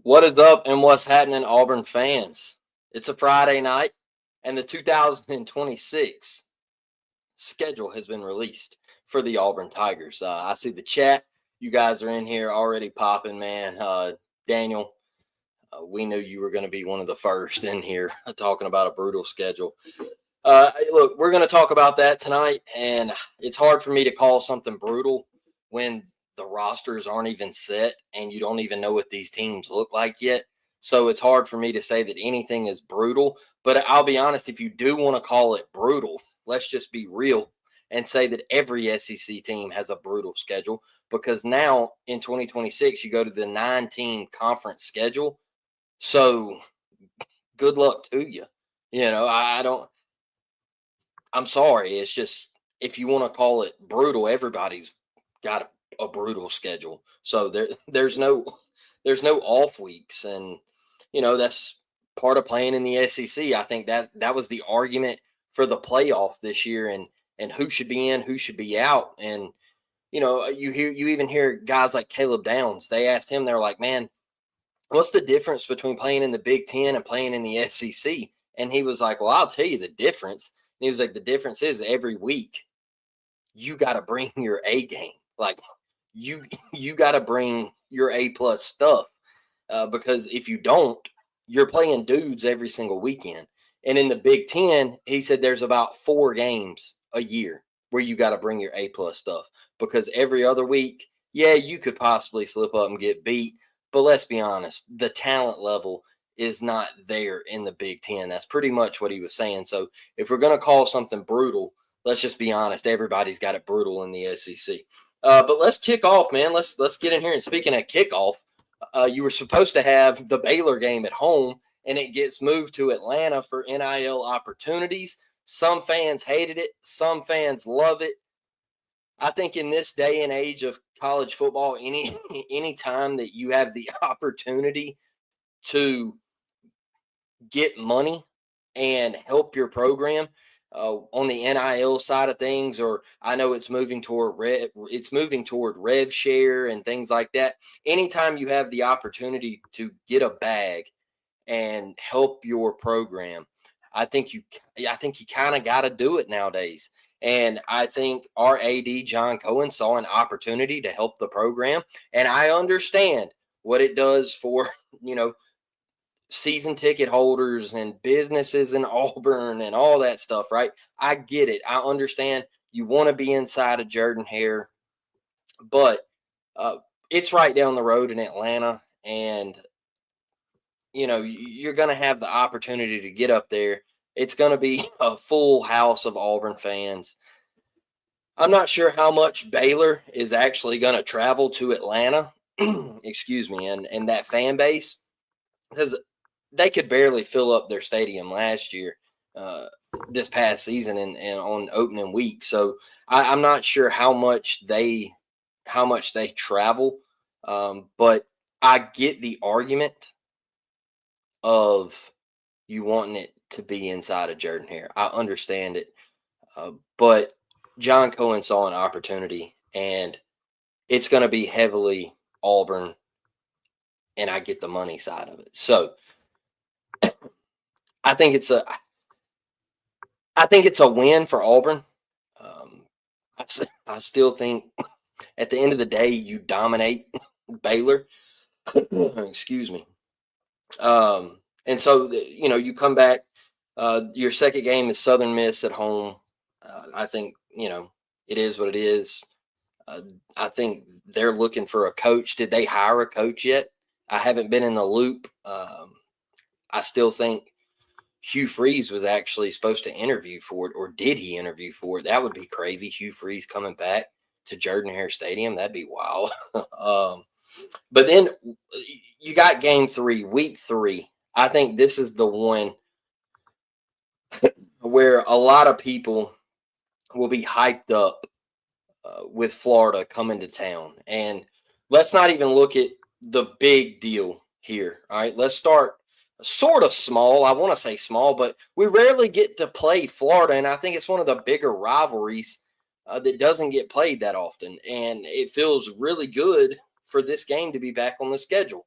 What is up and what's happening, Auburn fans? It's a Friday night, and the 2026 schedule has been released for the Auburn Tigers. I see the chat. You guys are in here already popping, man. Daniel, we knew you were going to be one of the first in here talking about a brutal schedule. Look, we're going to talk about that tonight, and it's hard for me to call something brutal when the rosters aren't even set and you don't even know what these teams look like yet. So it's hard for me to say that anything is brutal. But I'll be honest, if you do want to call it brutal, let's just be real and say that every SEC team has a brutal schedule, because now in 2026, you go to the 9-team conference schedule. So good luck to you. I don't. I'm sorry. It's just, if you want to call it brutal, everybody's got a brutal schedule. So there's no off weeks, and that's part of playing in the SEC. I think that was the argument for the playoff this year, and who should be in, who should be out. And you even hear guys like Caleb Downs. They asked him, they're like, "Man, what's the difference between playing in the Big Ten and playing in the SEC?" And he was like, "Well, I'll tell you the difference." And he was like, "The difference is every week you got to bring your A game. Like you got to bring your A+ stuff, because if you don't, you're playing dudes every single weekend." And in the Big Ten, he said there's about 4 games a year where you got to bring your A+ stuff, because every other week, yeah, you could possibly slip up and get beat. But let's be honest, the talent level is not there in the Big Ten. That's pretty much what he was saying. So if we're going to call something brutal, let's just be honest. Everybody's got it brutal in the SEC. But let's kick off, man. Let's get in here. And speaking of kickoff, you were supposed to have the Baylor game at home, and it gets moved to Atlanta for NIL opportunities. Some fans hated it. Some fans love it. I think in this day and age of college football, any time that you have the opportunity to get money and help your program, on the NIL side of things, or I know it's moving toward rev share and things like that. Anytime you have the opportunity to get a bag and help your program, I think you kind of got to do it nowadays. And I think our AD John Cohen saw an opportunity to help the program, and I understand what it does for season ticket holders and businesses in Auburn and all that stuff, right? I get it. I understand you want to be inside of Jordan-Hare, but it's right down the road in Atlanta, and you're going to have the opportunity to get up there. It's going to be a full house of Auburn fans. I'm not sure how much Baylor is actually going to travel to Atlanta, excuse me, and that fan base, because they could barely fill up their stadium last year, this past season, and on opening week. So I'm not sure how much they travel, but I get the argument of you wanting it to be inside of Jordan-Hare. I understand it, but John Cohen saw an opportunity, and it's going to be heavily Auburn, and I get the money side of it. So I think it's a win for Auburn. I still think at the end of the day, you dominate Baylor. Excuse me. And so you come back. Your second game is Southern Miss at home. I think it is what it is. I think they're looking for a coach. Did they hire a coach yet? I haven't been in the loop. I still think Hugh Freeze was actually supposed to interview for it, or did he interview for it? That would be crazy. Hugh Freeze coming back to Jordan-Hare Stadium. That'd be wild. But then you got game 3, week 3. I think this is the one where a lot of people will be hyped up with Florida coming to town. And let's not even look at the big deal here. All right, let's start sort of small. I want to say small, but we rarely get to play Florida, and I think it's one of the bigger rivalries that doesn't get played that often. And it feels really good for this game to be back on the schedule.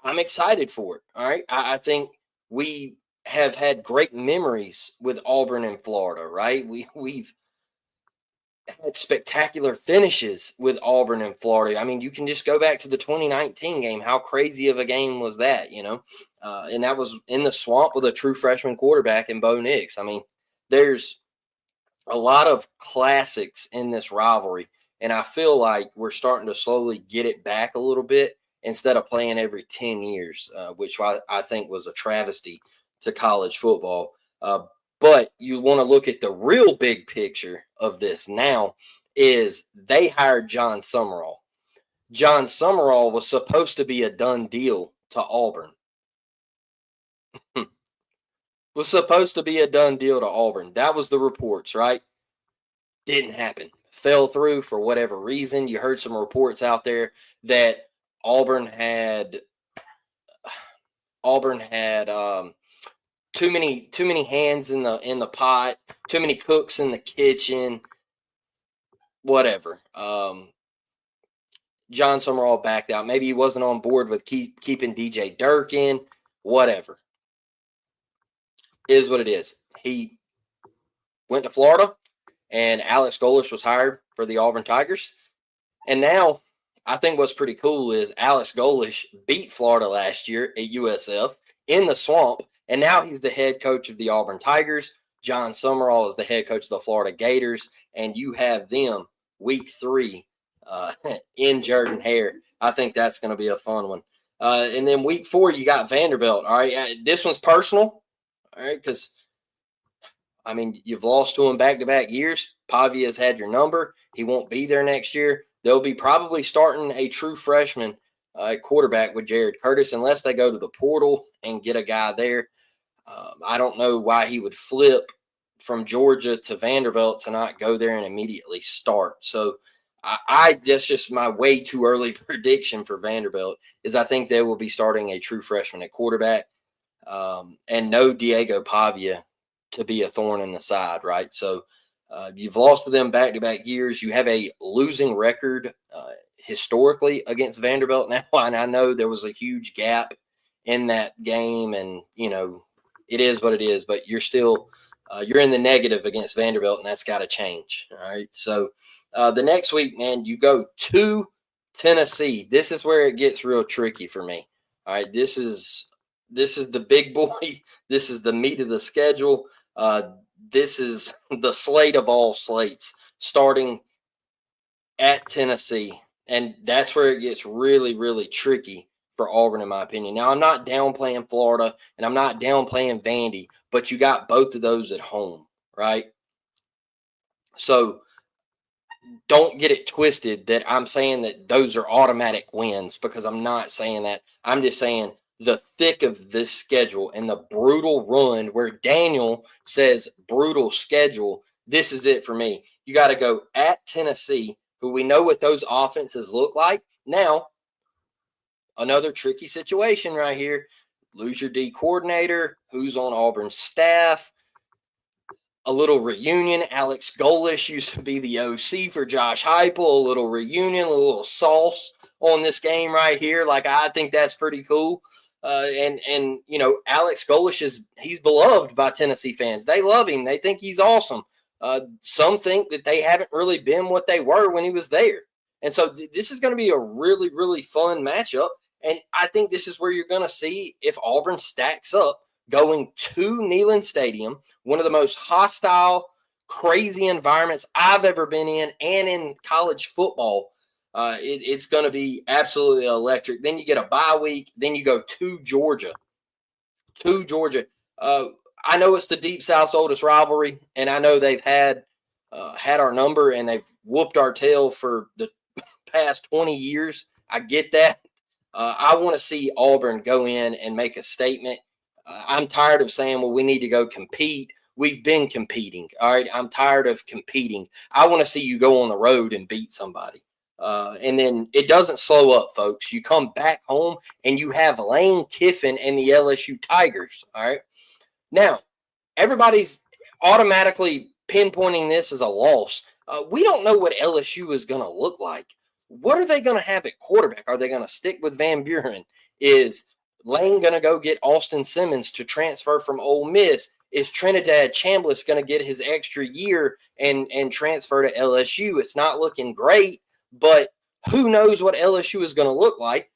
I'm excited for it. All right. I think we have had great memories with Auburn and Florida, right? We've had spectacular finishes with Auburn and Florida. I mean, you can just go back to the 2019 game. How crazy of a game was that, you know? And that was in the swamp with a true freshman quarterback in Bo Nix. I mean, there's a lot of classics in this rivalry, and I feel like we're starting to slowly get it back a little bit instead of playing every 10 years, which I think was a travesty to college football. But you want to look at the real big picture of this now is they hired John Summerall. John Summerall was supposed to be a done deal to Auburn. Was supposed to be a done deal to Auburn. That was the reports, right? Didn't happen. Fell through for whatever reason. You heard some reports out there that Auburn had too many hands in the pot, too many cooks in the kitchen, whatever. John Summerall backed out. Maybe he wasn't on board with keeping DJ Durkin. Whatever. Is what it is. He went to Florida, and Alex Golesh was hired for the Auburn Tigers. And now, I think what's pretty cool is Alex Golesh beat Florida last year at USF in the swamp, and now he's the head coach of the Auburn Tigers. John Summerall is the head coach of the Florida Gators, and you have them week 3 in Jordan-Hare. I think that's going to be a fun one. And then week 4, you got Vanderbilt. All right, this one's personal, all right, because I mean, you've lost to him back-to-back years. Pavia's had your number. He won't be there next year. They'll be probably starting a true freshman quarterback with Jared Curtis unless they go to the portal and get a guy there. I don't know why he would flip from Georgia to Vanderbilt to not go there and immediately start. So that's just my way too early prediction for Vanderbilt is I think they will be starting a true freshman at quarterback and no Diego Pavia to be a thorn in the side, right? So you've lost with them back-to-back years. You have a losing record historically against Vanderbilt now, and I know there was a huge gap in that game, and, you know, it is what it is, but you're still you're in the negative against Vanderbilt, and that's got to change, all right? So the next week, man, you go to Tennessee. This is where it gets real tricky for me, all right? This is the big boy. This is the meat of the schedule. This is the slate of all slates starting at Tennessee. And that's where it gets really, really tricky for Auburn, in my opinion. Now, I'm not downplaying Florida and I'm not downplaying Vandy, but you got both of those at home, right? So don't get it twisted that I'm saying that those are automatic wins, because I'm not saying that. I'm just saying the thick of this schedule and the brutal run where Daniel says brutal schedule, this is it for me. You got to go at Tennessee, who we know what those offenses look like. Now, another tricky situation right here. Lose your D coordinator, who's on Auburn's staff. A little reunion. Alex Golesh used to be the OC for Josh Heupel. A little reunion, a little sauce on this game right here. Like, I think that's pretty cool. And you know, Alex Golesh he's beloved by Tennessee fans. They love him. They think he's awesome. Some think that they haven't really been what they were when he was there. And so this is going to be a really, really fun matchup. And I think this is where you're going to see if Auburn stacks up going to Neyland Stadium, one of the most hostile, crazy environments I've ever been in and in college football. It's going to be absolutely electric. Then you get a bye week. Then you go to Georgia. I know it's the Deep South's oldest rivalry, and I know they've had our number and they've whooped our tail for the past 20 years. I get that. I want to see Auburn go in and make a statement. I'm tired of saying, well, we need to go compete. We've been competing. All right. I'm tired of competing. I want to see you go on the road and beat somebody. And then it doesn't slow up, folks. You come back home and you have Lane Kiffin and the LSU Tigers. All right. Now, everybody's automatically pinpointing this as a loss. We don't know what LSU is going to look like. What are they going to have at quarterback? Are they going to stick with Van Buren? Is Lane going to go get Austin Simmons to transfer from Ole Miss? Is Trinidad Chambliss going to get his extra year and transfer to LSU? It's not looking great, but who knows what LSU is going to look like.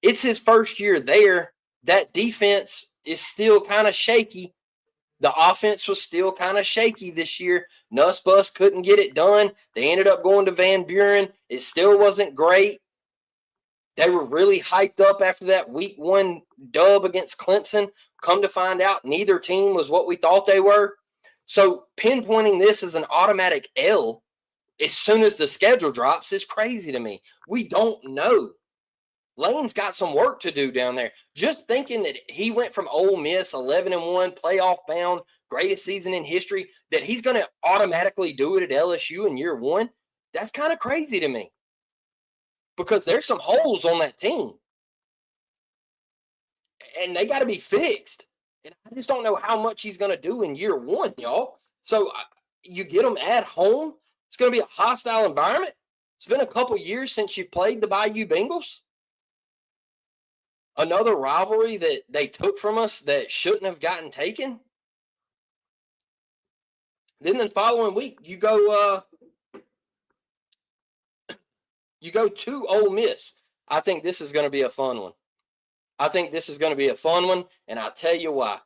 It's his first year there. That defense is still kind of shaky. The offense was still kind of shaky this year. Nuss Bus couldn't get it done. They ended up going to Van Buren. It still wasn't great. They were really hyped up after that week 1 dub against Clemson. Come to find out, neither team was what we thought they were. So pinpointing this as an automatic L as soon as the schedule drops is crazy to me. We don't know. Lane's got some work to do down there. Just thinking that he went from Ole Miss 11-1, playoff bound, greatest season in history, that he's going to automatically do it at LSU in year 1, that's kind of crazy to me. Because there's some holes on that team. And they got to be fixed. And I just don't know how much he's going to do in year 1, y'all. So you get him at home. It's going to be a hostile environment. It's been a couple years since you've played the Bayou Bengals. Another rivalry that they took from us that shouldn't have gotten taken. Then the following week, you go to Ole Miss. I think this is going to be a fun one. And I'll tell you why.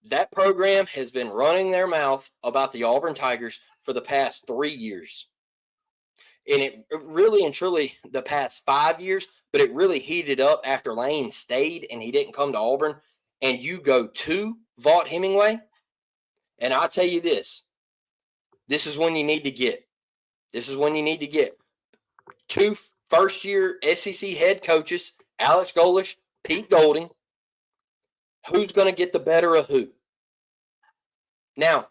That program has been running their mouth about the Auburn Tigers for the past 3 years. And it really and truly the past 5 years, but it really heated up after Lane stayed and he didn't come to Auburn. And you go to Vaught Hemingway, and I'll tell you this is when you need to get. Two first-year SEC head coaches, Alex Golesh, Pete Golding. Who's going to get the better of who? Now,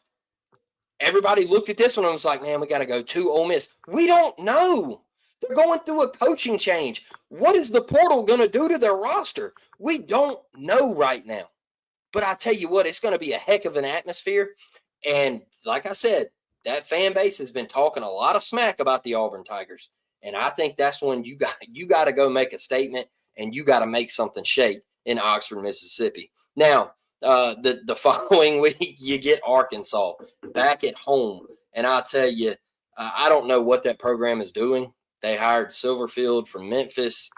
everybody looked at this one and was like, man, we got to go to Ole Miss. We don't know. They're going through a coaching change. What is the portal going to do to their roster? We don't know right now. But I tell you what, it's going to be a heck of an atmosphere. And like I said, that fan base has been talking a lot of smack about the Auburn Tigers. And I think that's when you got to go make a statement and you got to make something shake in Oxford, Mississippi. Now, the following week, you get Arkansas back at home. And I'll tell you, I don't know what that program is doing. They hired Silverfield from Memphis.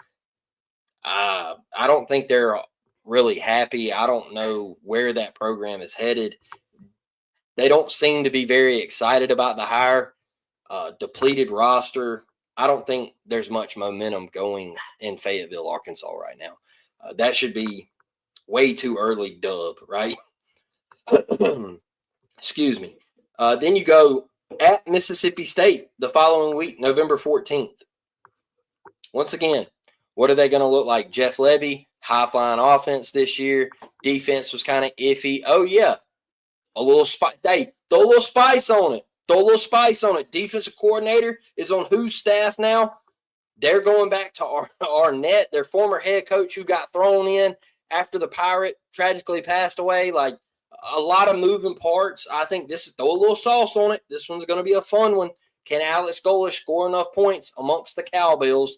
I don't think they're really happy. I don't know where that program is headed. They don't seem to be very excited about the hire. Depleted roster. I don't think there's much momentum going in Fayetteville, Arkansas right now. That should be way too early dub, right? Excuse me. Then you go at Mississippi State the following week, November 14th. Once again, what are they going to look like? Jeff Levy, high-flying offense this year. Defense was kind of iffy. Oh, yeah. A little spice. Hey, throw a little spice on it. Defensive coordinator is on whose staff now? They're going back to Arnett, their former head coach who got thrown in after the Pirate tragically passed away. Like, a lot of moving parts. I think throw a little sauce on it. This one's going to be a fun one. Can Alex Golesh score enough points amongst the Cowbells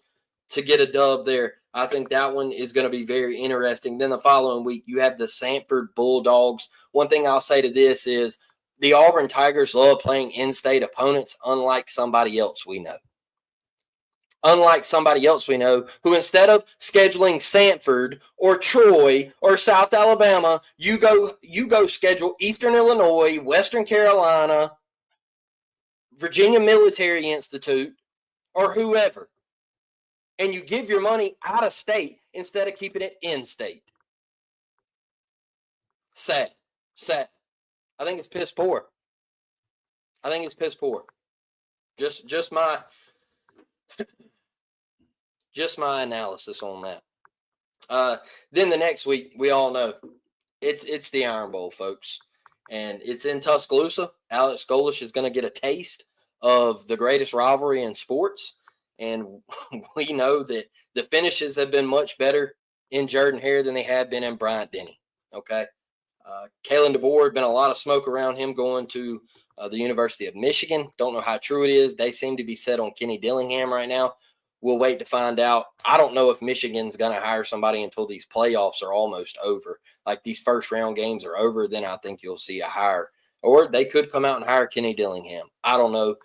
to get a dub there? I think that one is going to be very interesting. Then the following week, you have the Samford Bulldogs. One thing I'll say to this is the Auburn Tigers love playing in-state opponents, unlike somebody else we know. Who instead of scheduling Samford or Troy or South Alabama, you go schedule Eastern Illinois, Western Carolina, Virginia Military Institute, or whoever. And you give your money out of state instead of keeping it in state. Sad. I think it's piss poor. Just my analysis on that. Then the next week, we all know it's the Iron Bowl, folks, and it's in Tuscaloosa. Alex Golesh is going to get a taste of the greatest rivalry in sports, and we know that the finishes have been much better in Jordan-Hare than they have been in Bryant-Denny. Okay, Kalen DeBoer, been a lot of smoke around him going to the University of Michigan. Don't know how true it is. They seem to be set on Kenny Dillingham right now. We'll wait to find out. I don't know if Michigan's going to hire somebody until these playoffs are almost over. Like these first round games are over, then I think you'll see a hire. Or they could come out and hire Kenny Dillingham. I don't know.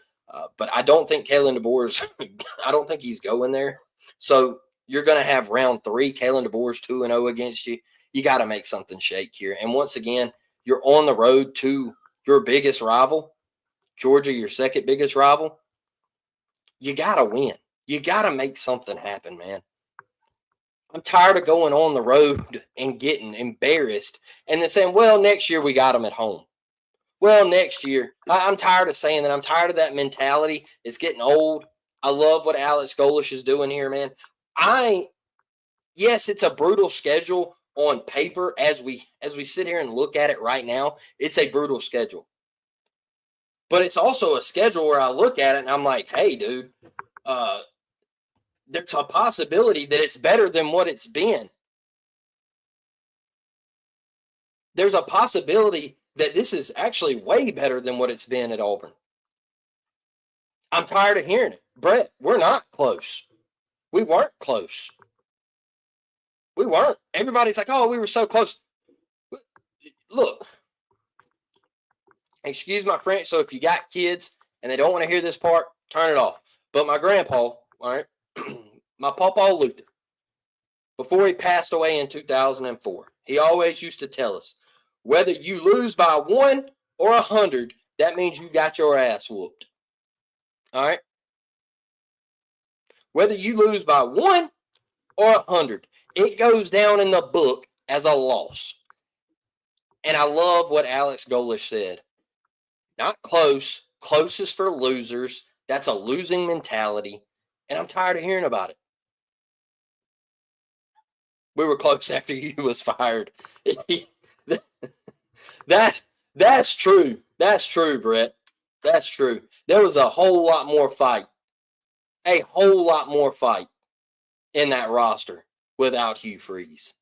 But I don't think Kalen DeBoer's – I don't think he's going there. So you're going to have round 3. Kalen DeBoer's 2-0 against you. You got to make something shake here. And once again, you're on the road to your biggest rival, Georgia, your second biggest rival. You got to win. You got to make something happen, man. I'm tired of going on the road and getting embarrassed and then saying, well, next year we got them at home. Well, next year. I'm tired of saying that. I'm tired of that mentality. It's getting old. I love what Alex Golesh is doing here, man. Yes, it's a brutal schedule on paper as we sit here and look at it right now. It's a brutal schedule. But it's also a schedule where I look at it and I'm like, hey, dude, there's a possibility that it's better than what it's been. There's a possibility that this is actually way better than what it's been at Auburn. I'm tired of hearing it. Brett, we're not close. We weren't close. We weren't. Everybody's like, oh, we were so close. Look, excuse my French, so if you got kids and they don't want to hear this part, turn it off. But my grandpa, all right, my Papa Luther, before he passed away in 2004, he always used to tell us, whether you lose by 1 or 100, that means you got your ass whooped. All right? Whether you lose by 1 or 100, it goes down in the book as a loss. And I love what Alex Golesh said. Not close. Close is for losers. That's a losing mentality. And I'm tired of hearing about it. We were close after you was fired. That's true. That's true, Brett. That's true. There was a whole lot more fight. A whole lot more fight in that roster without Hugh Freeze.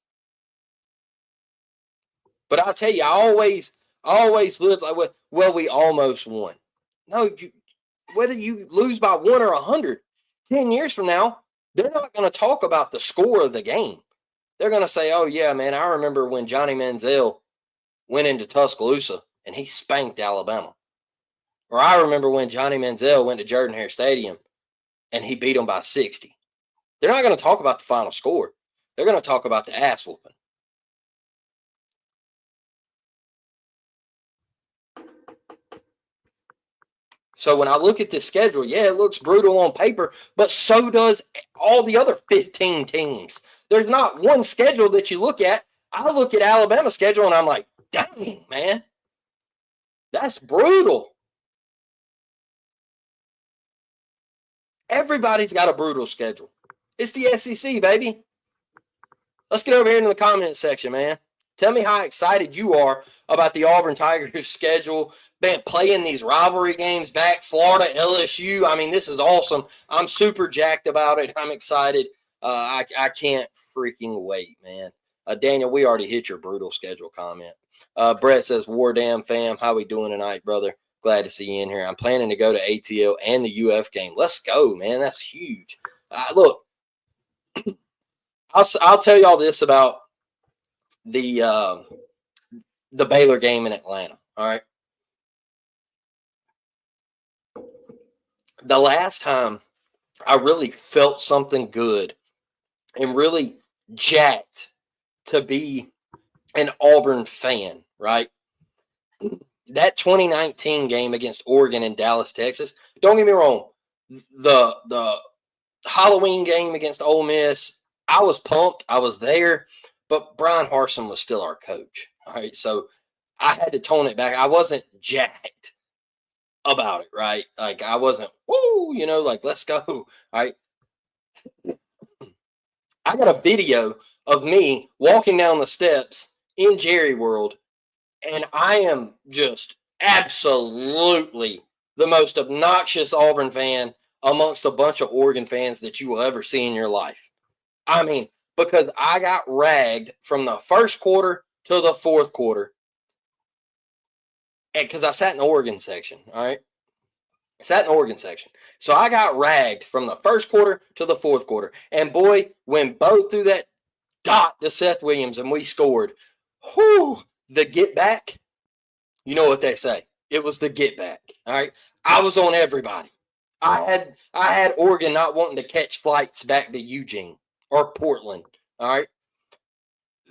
But I'll tell you, I always lived like, well, we almost won. No, whether you lose by 1 or 100, 10 years from now, they're not going to talk about the score of the game. They're going to say, oh, yeah, man, I remember when Johnny Manziel went into Tuscaloosa and he spanked Alabama. Or I remember when Johnny Manziel went to Jordan-Hare Stadium and he beat them by 60. They're not going to talk about the final score. They're going to talk about the ass whooping. So when I look at this schedule, yeah, it looks brutal on paper, but so does all the other 15 teams. There's not one schedule that you look at. I look at Alabama's schedule and I'm like, dang, man, that's brutal. Everybody's got a brutal schedule. It's the SEC, baby. Let's get over here in the comment section, man. Tell me how excited you are about the Auburn Tigers schedule, man, playing these rivalry games back, Florida, LSU. I mean, this is awesome. I'm super jacked about it. I'm excited. I can't freaking wait, man. Daniel, we already hit your brutal schedule comment. Brett says, War Damn fam, how we doing tonight, brother? Glad to see you in here. I'm planning to go to ATL and the UF game. Let's go, man. That's huge. Look, I'll tell y'all this about the Baylor game in Atlanta. All right. The last time I really felt something good and really jacked to be an Auburn fan, right? That 2019 game against Oregon in Dallas, Texas. Don't get me wrong. The Halloween game against Ole Miss, I was pumped. I was there. But Brian Harsin was still our coach. All right. So I had to tone it back. I wasn't jacked about it, right? Like I wasn't, woo, like let's go. All right. I got a video of me walking down the steps in Jerry World, and I am just absolutely the most obnoxious Auburn fan amongst a bunch of Oregon fans that you will ever see in your life. I mean, because I got ragged from the first quarter to the fourth quarter. And because I sat in the Oregon section, all right? Sat in the Oregon section. So I got ragged from the first quarter to the fourth quarter. And boy, when Bo threw that dot to Seth Williams and we scored, whoo, the get back, you know what they say. It was the get back. All right. I was on everybody. I had Oregon not wanting to catch flights back to Eugene or Portland. All right.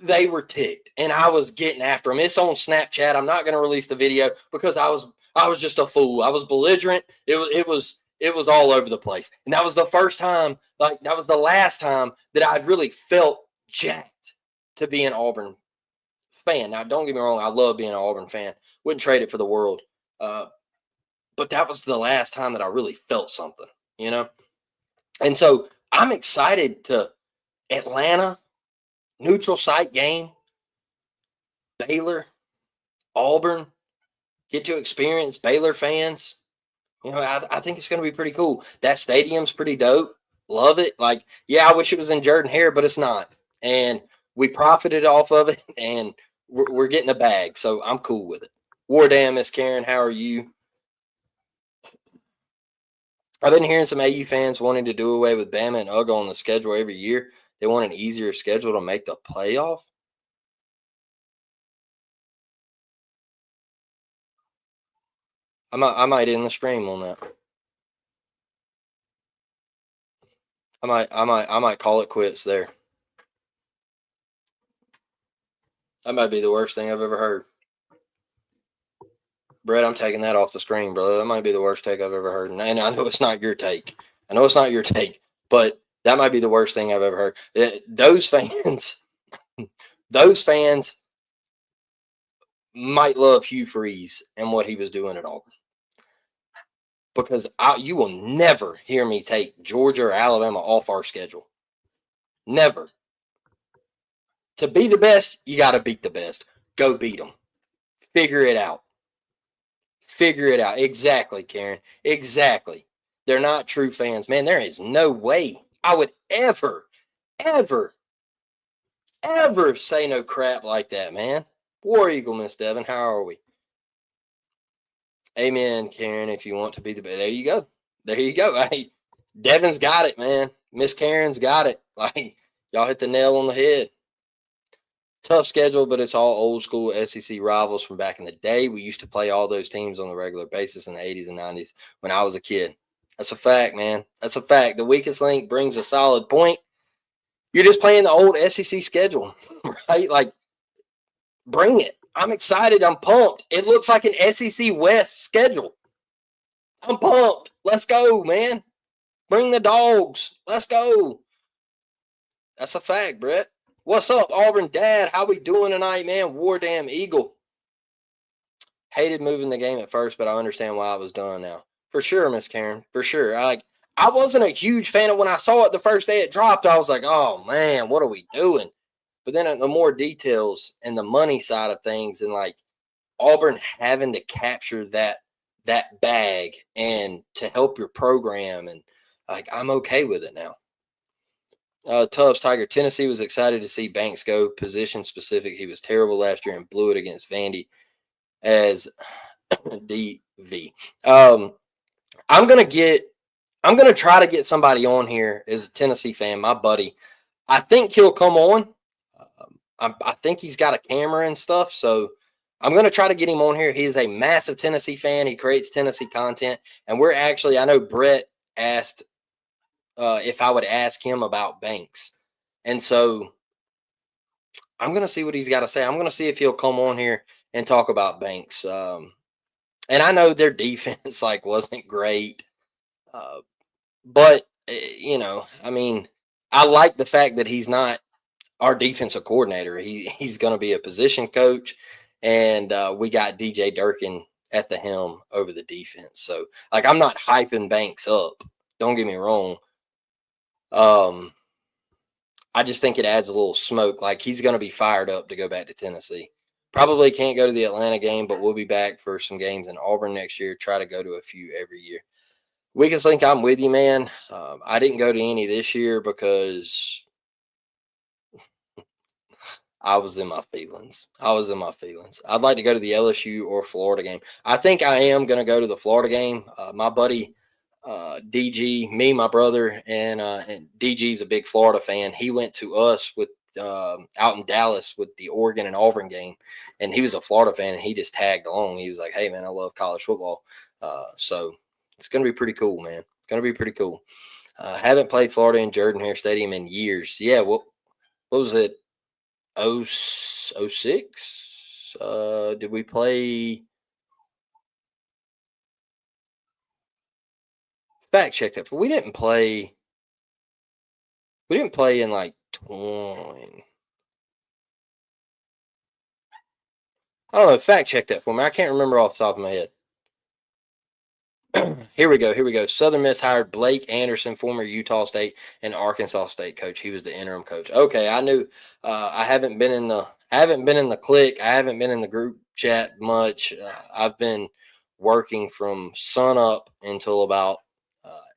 They were ticked, and I was getting after them. It's on Snapchat. I'm not going to release the video because I was just a fool. I was belligerent. It was all over the place, and that was the first time. Like that was the last time that I'd really felt jacked to be an Auburn fan. Now, don't get me wrong. I love being an Auburn fan. Wouldn't trade it for the world. But that was the last time that I really felt something, you know. And so I'm excited to Atlanta. Neutral site game, Baylor, Auburn, get to experience Baylor fans. You know, I think it's going to be pretty cool. That stadium's pretty dope. Love it. Like, yeah, I wish it was in Jordan-Hare, but it's not. And we profited off of it, and we're getting a bag. So I'm cool with it. War damn, Miss Karen, how are you? I've been hearing some AU fans wanting to do away with Bama and UGA on the schedule every year. They want an easier schedule to make the playoff. I might end the stream on that. I might call it quits there. That might be the worst thing I've ever heard. Brett, I'm taking that off the screen, brother. That might be the worst take I've ever heard. And I know it's not your take. I know it's not your take, but that might be the worst thing I've ever heard. Those fans might love Hugh Freeze and what he was doing at Auburn. Because you will never hear me take Georgia or Alabama off our schedule. Never. To be the best, you got to beat the best. Go beat them. Figure it out. Figure it out. Exactly, Karen. Exactly. They're not true fans. Man, there is no way I would ever say no crap like that, man. War Eagle, Miss Devin. How are we? Amen, Karen. If you want to be the best. There you go. There you go. Hey, Devin's got it, man. Miss Karen's got it. Like, y'all hit the nail on the head. Tough schedule, but it's all old school SEC rivals from back in the day. We used to play all those teams on a regular basis in the 80s and 90s when I was a kid. That's a fact, man. That's a fact. The weakest link brings a solid point. You're just playing the old SEC schedule, right? Like, bring it. I'm excited. I'm pumped. It looks like an SEC West schedule. I'm pumped. Let's go, man. Bring the dogs. Let's go. That's a fact, Brett. What's up, Auburn Dad? How we doing tonight, man? War damn Eagle. Hated moving the game at first, but I understand why it was done now. For sure, Miss Karen. For sure. I wasn't a huge fan of when I saw it the first day it dropped. I was like, oh, man, what are we doing? But then the more details and the money side of things and, like, Auburn having to capture that bag and to help your program, and, like, I'm okay with it now. Tubbs Tiger, Tennessee was excited to see Banks go position specific. He was terrible last year and blew it against Vandy as DV. I'm gonna try to get somebody on here as a Tennessee fan, my buddy. I think he'll come on. I think he's got a camera and stuff, so I'm gonna try to get him on here. He is a massive Tennessee fan. He creates Tennessee content, and I know Brett asked if I would ask him about Banks. And so I'm going to see what he's got to say. I'm going to see if he'll come on here and talk about Banks. And I know their defense wasn't great. But, I mean, I like the fact that he's not our defensive coordinator. He's going to be a position coach. And we got DJ Durkin at the helm over the defense. So, I'm not hyping Banks up. Don't get me wrong. I just think it adds a little smoke. He's going to be fired up to go back to Tennessee. Probably can't go to the Atlanta game, but we'll be back for some games in Auburn next year. Try to go to a few every year. Weakest link, I'm with you, man. I didn't go to any this year because I was in my feelings. I'd like to go to the LSU or Florida game. I think I am going to go to the Florida game. My buddy DG, me, my brother, and DG's a big Florida fan. He went to us with out in Dallas with the Oregon and Auburn game, and he was a Florida fan, and he just tagged along. He was like, "Hey, man, I love college football." So it's going to be pretty cool, man. It's going to be pretty cool. Haven't played Florida in Jordan-Hare Stadium in years. Yeah, what was it? 06? Did we play? Fact check that. We didn't play. We didn't play in like 20. I don't know. Fact check that for me. I can't remember off the top of my head. Here we go. Southern Miss hired Blake Anderson, former Utah State and Arkansas State coach. He was the interim coach. Okay, I knew. I haven't been in the clique. I haven't been in the group chat much. I've been working from sun up until about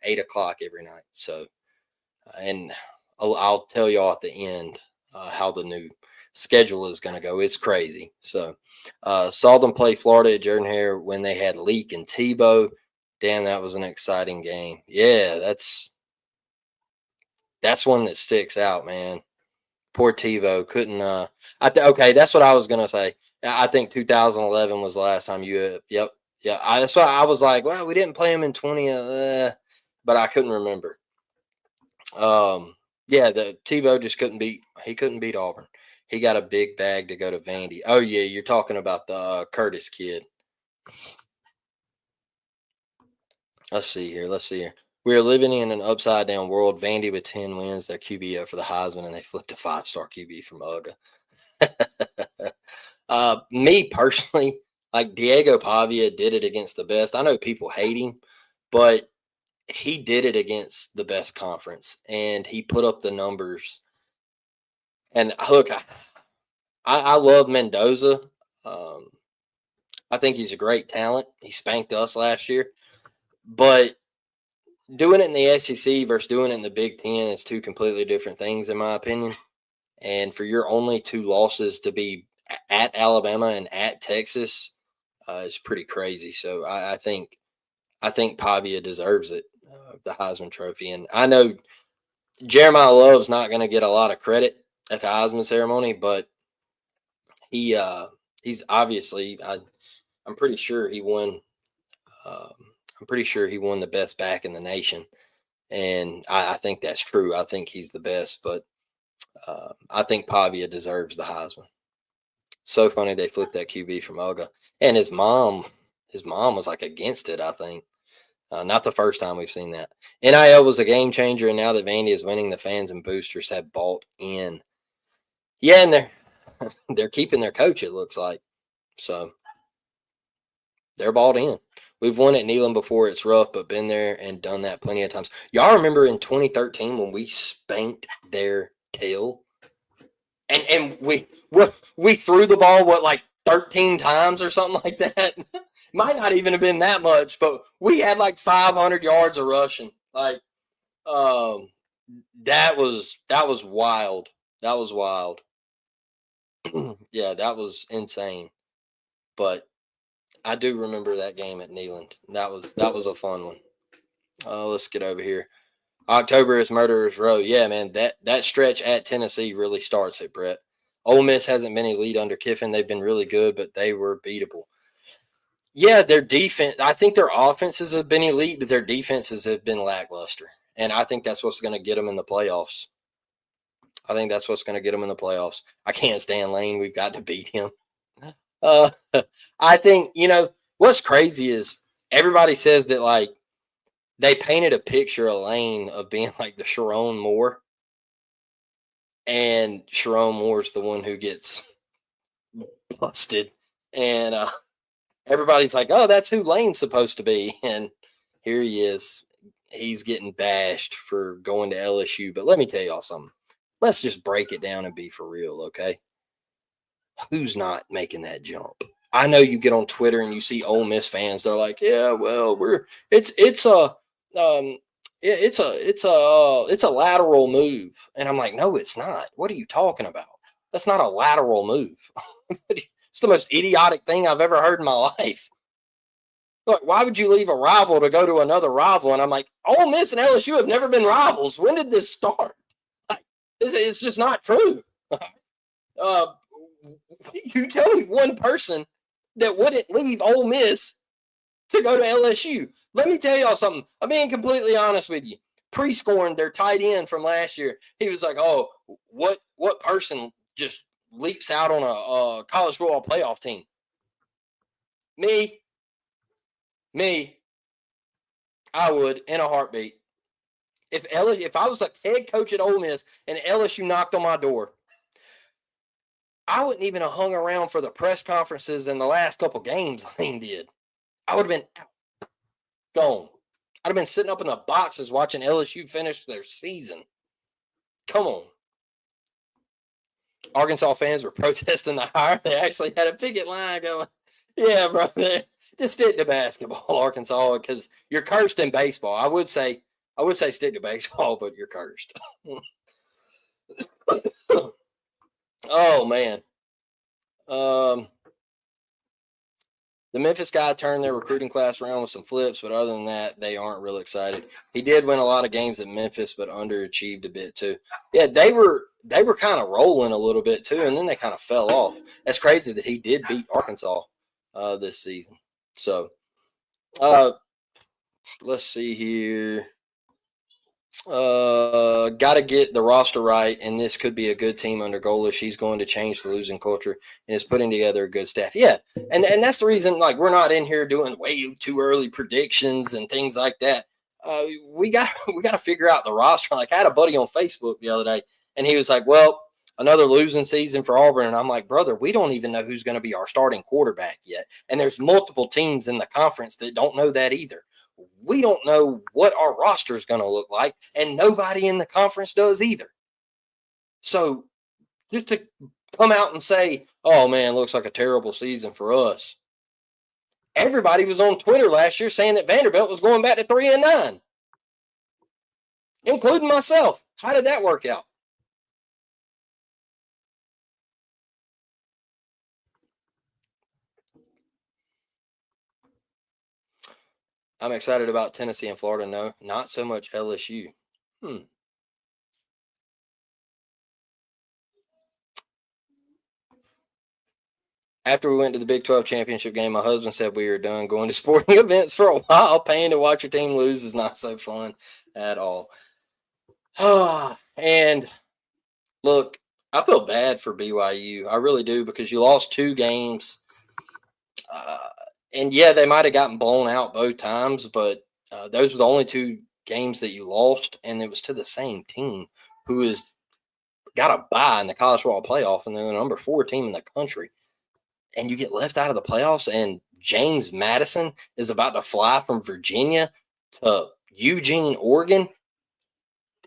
8 o'clock every night. So, and I'll tell y'all at the end how the new schedule is going to go. It's crazy. So, saw them play Florida at Jordan-Hare when they had Leak and Tebow. Damn, that was an exciting game. Yeah, that's one that sticks out, man. Poor Tebow couldn't. Okay, that's what I was gonna say. I think 2011 was the last time you. Yep, yeah. That's why I was like, well, we didn't play him in 20, but I couldn't remember. Yeah, the Tebow just couldn't beat. He couldn't beat Auburn. He got a big bag to go to Vandy. Oh yeah, you're talking about the Curtis kid. Let's see here. We are living in an upside down world. Vandy with 10 wins, their QB up for the Heisman, and they flipped a 5-star QB from UGA. Me personally, like Diego Pavia did it against the best. I know people hate him, but he did it against the best conference, and he put up the numbers. And look, I love Mendoza. I think he's a great talent. He spanked us last year. But doing it in the SEC versus doing it in the Big Ten is two completely different things, in my opinion. And for your only two losses to be at Alabama and at Texas is pretty crazy. So I think Pavia deserves it, the Heisman Trophy. And I know Jeremiah Love's not going to get a lot of credit at the Heisman ceremony, but he's obviously I'm pretty sure he won. I'm pretty sure he won the best back in the nation, and I think that's true. I think he's the best, but I think Pavia deserves the Heisman. So funny they flipped that QB from UGA, and his mom was like against it. I think not the first time we've seen that. NIL was a game changer, and now that Vandy is winning, the fans and boosters have bought in. Yeah, and they're keeping their coach. It looks like so. They're bought in. We've won at Neyland before. It's rough, but been there and done that plenty of times. Y'all remember in 2013 when we spanked their tail? And we threw the ball, like 13 times or something like that? Might not even have been that much, but we had like 500 yards of rushing. Like, that was wild. That was wild. Yeah, that was insane. But I do remember that game at Neyland. That was a fun one. Let's get over here. October is Murderers Row. Yeah, man, that stretch at Tennessee really starts it, Brett. Ole Miss hasn't been elite under Kiffin. They've been really good, but they were beatable. Yeah, their defense. I think their offenses have been elite, but their defenses have been lackluster. And I think that's what's going to get them in the playoffs. I can't stand Lane. We've got to beat him. I think, what's crazy is everybody says that, like, they painted a picture of Lane of being like the Sharon Moore, and Sharon Moore's the one who gets busted. And everybody's like, oh, that's who Lane's supposed to be. And here he is. He's getting bashed for going to LSU. But let me tell y'all something. Let's just break it down and be for real, okay? Who's not making that jump? I know you get on Twitter and you see Ole Miss fans. They're like, yeah, well, it's a lateral move. And I'm like, no, it's not. What are you talking about? That's not a lateral move. It's the most idiotic thing I've ever heard in my life. Look, why would you leave a rival to go to another rival? And I'm like, Ole Miss and LSU have never been rivals. When did this start? Like, it's just not true. You tell me one person that wouldn't leave Ole Miss to go to LSU. Let me tell y'all something. I'm being completely honest with you. Pre-scoring their tight end from last year, he was like, "Oh, what person just leaps out on a college football playoff team?" Me. I would in a heartbeat. If I was the head coach at Ole Miss and LSU knocked on my door, I wouldn't even have hung around for the press conferences in the last couple games Lane did. I would have been out, gone. I'd have been sitting up in the boxes watching LSU finish their season. Come on. Arkansas fans were protesting the hire. They actually had a picket line going, yeah, bro, just stick to basketball, Arkansas, because you're cursed in baseball. I would say stick to baseball, but you're cursed. Oh, man. The Memphis guy turned their recruiting class around with some flips, but other than that, they aren't real excited. He did win a lot of games at Memphis, but underachieved a bit too. Yeah, they were kind of rolling a little bit too, and then they kind of fell off. That's crazy that he did beat Arkansas this season. So, let's see here. Got to get the roster right, and this could be a good team under Golish. He's going to change the losing culture and is putting together a good staff. Yeah, and that's the reason, like, we're not in here doing way too early predictions and things like that. We got to figure out the roster. Like, I had a buddy on Facebook the other day, and he was like, "Well, another losing season for Auburn," and I'm like, "Brother, we don't even know who's going to be our starting quarterback yet, and there's multiple teams in the conference that don't know that either." We don't know what our roster is going to look like, and nobody in the conference does either. So just to come out and say, "Oh, man, looks like a terrible season for us." Everybody was on Twitter last year saying that Vanderbilt was going back to 3-9, including myself. How did that work out? I'm excited about Tennessee and Florida. No, not so much LSU. After we went to the Big 12 championship game, my husband said we were done going to sporting events for a while. Paying to watch your team lose is not so fun at all. And look, I feel bad for BYU. I really do, because you lost 2 games. And yeah, they might have gotten blown out both times, but those were the only 2 games that you lost, and it was to the same team who has got a bye in the college football playoff, and they're the number 4 team in the country. And you get left out of the playoffs, and James Madison is about to fly from Virginia to Eugene, Oregon,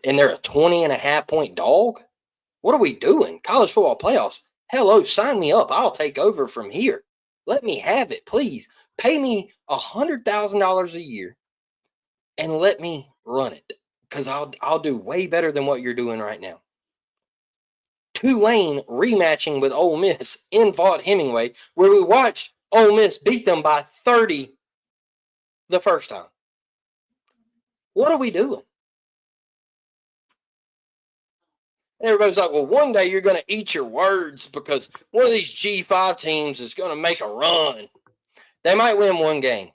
and they're a 20.5-point dog. What are we doing? College football playoffs. Hello, sign me up. I'll take over from here. Let me have it, please. Pay me $100,000 a year and let me run it, because I'll do way better than what you're doing right now. Tulane rematching with Ole Miss in Vaught Hemingway, where we watched Ole Miss beat them by 30 the first time. What are we doing? And everybody's like, well, one day you're going to eat your words, because one of these G5 teams is going to make a run. They might win one game.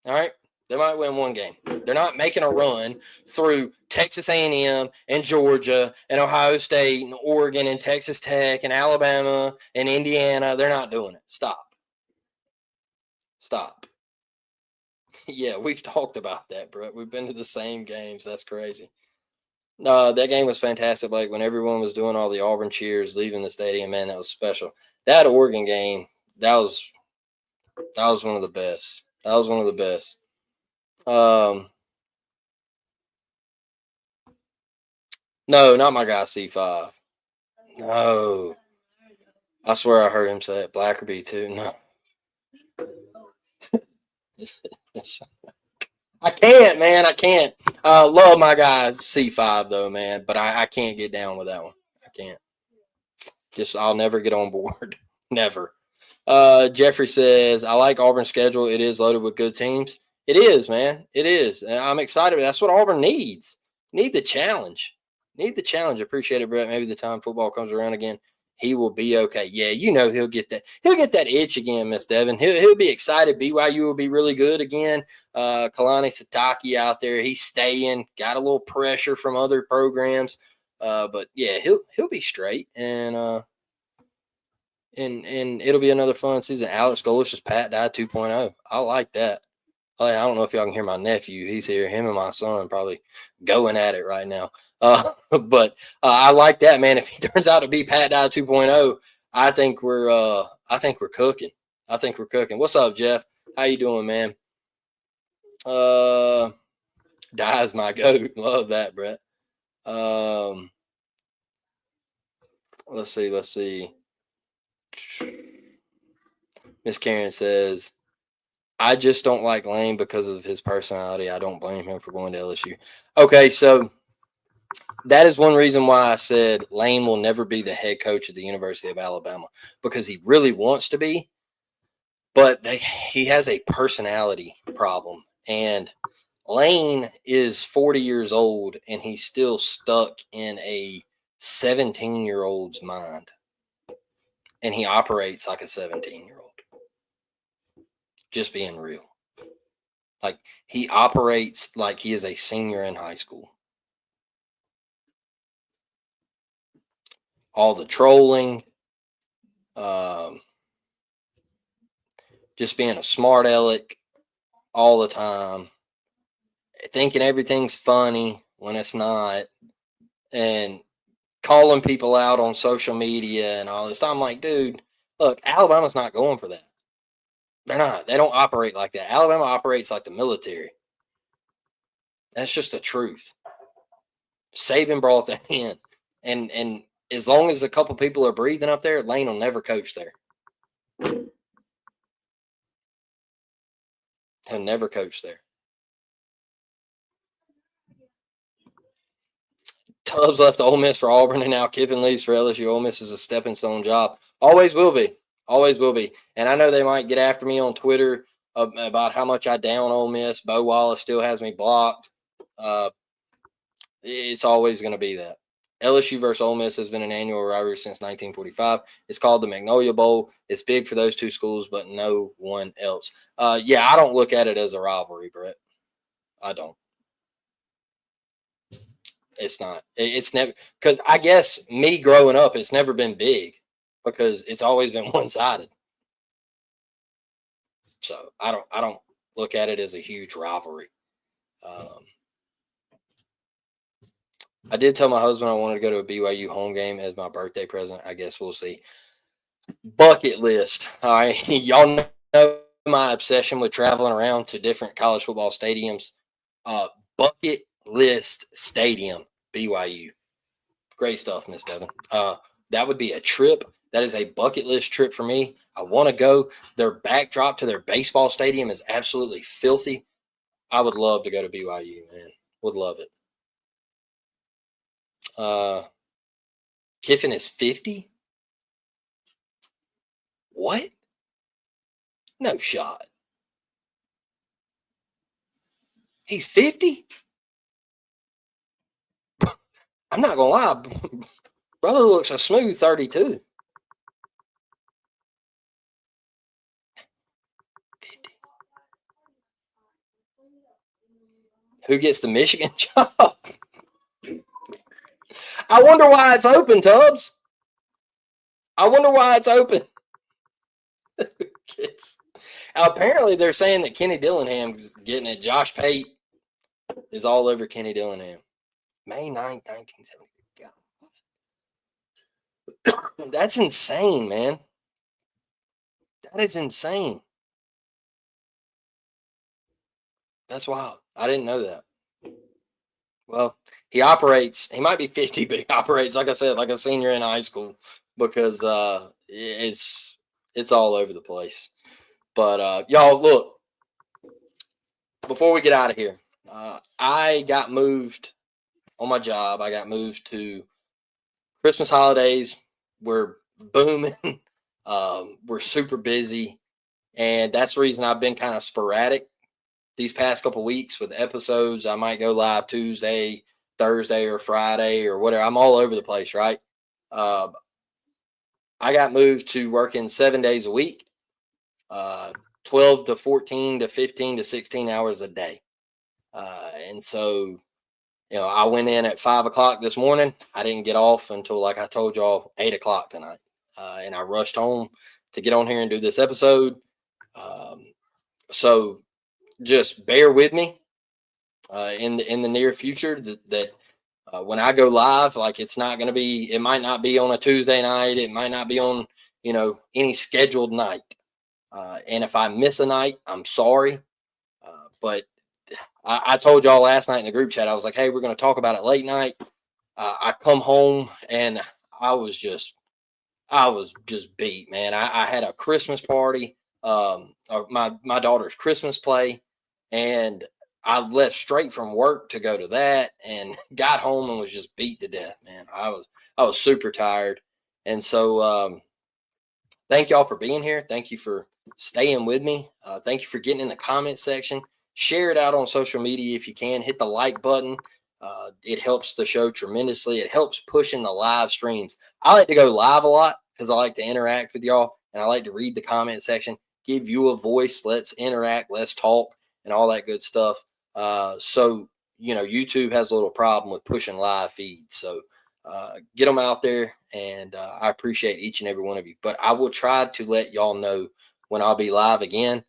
All right? They might win one game. They're not making a run through Texas A&M and Georgia and Ohio State and Oregon and Texas Tech and Alabama and Indiana. They're not doing it. Stop. Yeah, we've talked about that, bro. We've been to the same games. That's crazy. That game was fantastic. Like, when everyone was doing all the Auburn cheers leaving the stadium, man, that was special. That Oregon game, that was one of the best. No, not my guy C5. No. I swear I heard him say it. Blackerby too. No. I can't, man. I can't. Love my guy C5 though, man, but I can't get down with that one. I can't. Just I'll never get on board. Never. Jeffrey says, I like Auburn's schedule. It is loaded with good teams. It is, man. It is. And I'm excited. That's what Auburn needs. Need the challenge. Need the challenge. Appreciate it, Brett. Maybe the time football comes around again, he will be okay. Yeah, you know he'll get that. He'll get that itch again, Miss Devin. He'll be excited. BYU will be really good again. Kalani Sitake out there. He's staying. Got a little pressure from other programs. But yeah, he'll be straight. And it'll be another fun season. Alex Golish is Pat Dye 2.0. I like that. I don't know if y'all can hear my nephew. He's here. Him and my son probably going at it right now. But I like that, man. If he turns out to be Pat Dye 2.0, I think we're cooking. I think we're cooking. What's up, Jeff? How you doing, man? Dye's my goat. Love that, Brett. Let's see. Miss Karen says, I just don't like Lane because of his personality. I don't blame him for going to LSU. Okay, so that is one reason why I said Lane will never be the head coach at the University of Alabama, because he really wants to be, but he has a personality problem. And Lane is 40 years old, and he's still stuck in a 17-year-old's mind. And he operates like a 17-year-old. Just being real. Like, he operates like he is a senior in high school. All the trolling, just being a smart aleck all the time, thinking everything's funny when it's not, and calling people out on social media and all this. I'm like, dude, look, Alabama's not going for that. They're not. They don't operate like that. Alabama operates like the military. That's just the truth. Saban brought that in. And as long as a couple people are breathing up there, Lane will never coach there. He'll never coach there. Tubbs left Ole Miss for Auburn, and now Kiffin leaves for LSU. Ole Miss is a stepping stone job. Always will be. Always will be. And I know they might get after me on Twitter about how much I down Ole Miss. Bo Wallace still has me blocked. It's always going to be that. LSU versus Ole Miss has been an annual rivalry since 1945. It's called the Magnolia Bowl. It's big for those two schools, but no one else. Yeah, I don't look at it as a rivalry, Brett. I don't. It's not. It's never, because I guess me growing up, it's never been big because it's always been one-sided. So I don't look at it as a huge rivalry. I did tell my husband I wanted to go to a BYU home game as my birthday present. I guess we'll see. Bucket list. All right. Y'all know my obsession with traveling around to different college football stadiums. Bucket list stadium, BYU. Great stuff, Miss Devin. That would be a trip. That is a bucket list trip for me. I want to go. Their backdrop to their baseball stadium is absolutely filthy. I would love to go to BYU, man. Would love it. Kiffin is 50? What? No shot. He's 50? I'm not going to lie. Brother looks a smooth 32. 50. Who gets the Michigan job? I wonder why it's open, Tubbs. I wonder why it's open. Apparently, they're saying that Kenny Dillingham's getting it. Josh Pate is all over Kenny Dillingham. May 9th, 1970. That's insane, man. That is insane. That's wild. I didn't know that. Well, he might be 50, but he operates, like I said, like a senior in high school, because it's all over the place. But y'all, look, before we get out of here, I got moved on my job. I got moved to Christmas holidays. We're booming. We're super busy, and that's the reason I've been kind of sporadic these past couple weeks with episodes. I might go live Tuesday, Thursday, or Friday, or whatever. I'm all over the place, right? Uh, I got moved to working 7 days a week, uh, 12 to 14 to 15 to 16 hours a day. And so, I went in at 5 o'clock this morning. I didn't get off until, like I told y'all, 8 o'clock tonight. And I rushed home to get on here and do this episode. So just bear with me in the near future that when I go live, like it's not going to be, it might not be on a Tuesday night. It might not be on, any scheduled night. And if I miss a night, I'm sorry. But I told y'all last night in the group chat, I was like, hey, we're going to talk about it late night. I come home and I was just beat, man. I had a Christmas party, or my daughter's Christmas play, and I left straight from work to go to that, and got home and was just beat to death, man. I was super tired, and so thank y'all for being here. Thank you for staying with me. Thank you for getting in the comment section. Share it out on social media if you can. Hit the like button. It helps the show tremendously. It helps pushing the live streams. I like to go live a lot because I like to interact with y'all, and I like to read the comment section, give you a voice. Let's interact, let's talk, and all that good stuff. So, YouTube has a little problem with pushing live feeds. So get them out there, and I appreciate each and every one of you. But I will try to let y'all know when I'll be live again.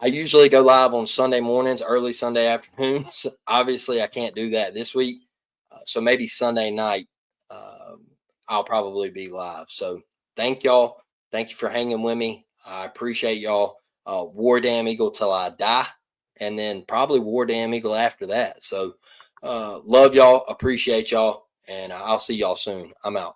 I usually go live on Sunday mornings, early Sunday afternoons. Obviously, I can't do that this week. So maybe Sunday night, I'll probably be live. So thank y'all. Thank you for hanging with me. I appreciate y'all. War Damn Eagle till I die. And then probably War Damn Eagle after that. So love y'all. Appreciate y'all. And I'll see y'all soon. I'm out.